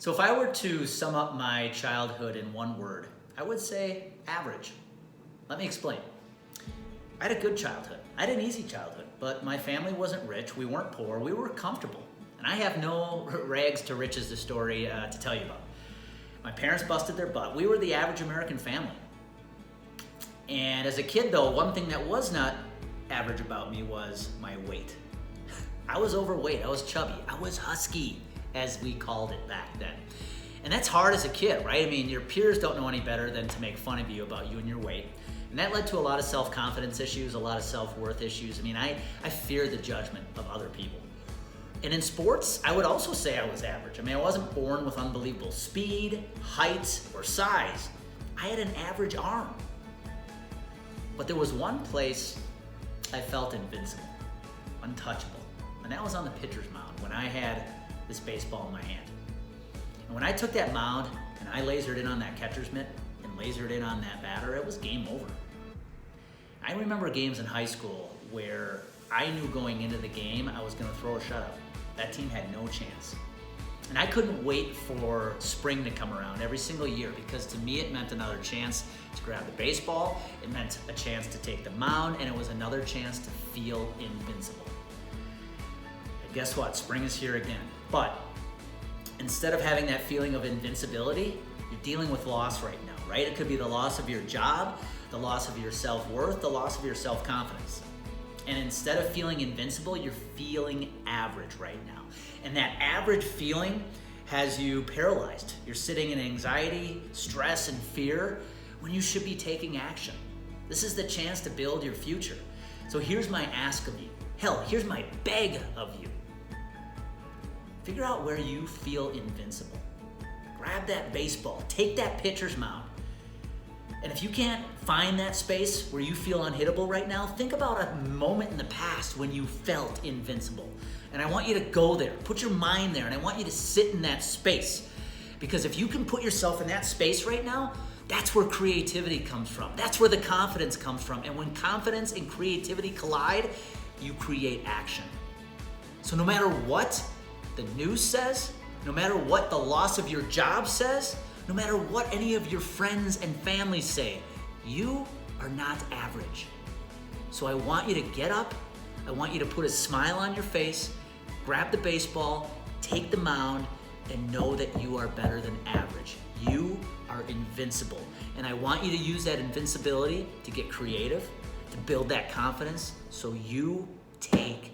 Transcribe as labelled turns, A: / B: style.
A: So if I were to sum up my childhood in one word, I would say average. Let me explain. I had a good childhood. I had an easy childhood, but my family wasn't rich. We weren't poor. We were comfortable. And I have no rags to riches the story to tell you about. My parents busted their butt. We were the average American family. And as a kid though, one thing that was not average about me was my weight. I was overweight, I was chubby, I was husky, as we called it back then. And that's hard as a kid, right? I mean, your peers don't know any better than to make fun of you about you and your weight. And that led to a lot of self-confidence issues, a lot of self-worth issues. I mean, I feared the judgment of other people. And in sports, I would also say I was average. I mean, I wasn't born with unbelievable speed, height, or size. I had an average arm. But there was one place I felt invincible, untouchable. And that was on the pitcher's mound when I had this baseball in my hand. And when I took that mound and I lasered in on that catcher's mitt and lasered in on that batter, it was game over. I remember games in high school where I knew going into the game I was going to throw a shutout. That team had no chance. And I couldn't wait for spring to come around every single year because to me it meant another chance to grab the baseball, it meant a chance to take the mound, and it was another chance to feel invincible. And guess what? Spring is here again. But instead of having that feeling of invincibility, you're dealing with loss right now, right? It could be the loss of your job, the loss of your self-worth, the loss of your self-confidence. And instead of feeling invincible, you're feeling average right now. And that average feeling has you paralyzed. You're sitting in anxiety, stress, and fear when you should be taking action. This is the chance to build your future. So here's my ask of you. Hell, here's my beg of you. Figure out where you feel invincible. Grab that baseball, take that pitcher's mound. And if you can't find that space where you feel unhittable right now, think about a moment in the past when you felt invincible. And I want you to go there, put your mind there, and I want you to sit in that space. Because if you can put yourself in that space right now, that's where creativity comes from. That's where the confidence comes from. And when confidence and creativity collide, you create action. So no matter what the news says, no matter what the loss of your job says, no matter what any of your friends and family say, you are not average. So I want you to get up, I want you to put a smile on your face, grab the baseball, take the mound, and know that you are better than average. You are invincible. And I want you to use that invincibility to get creative, to build that confidence, so you take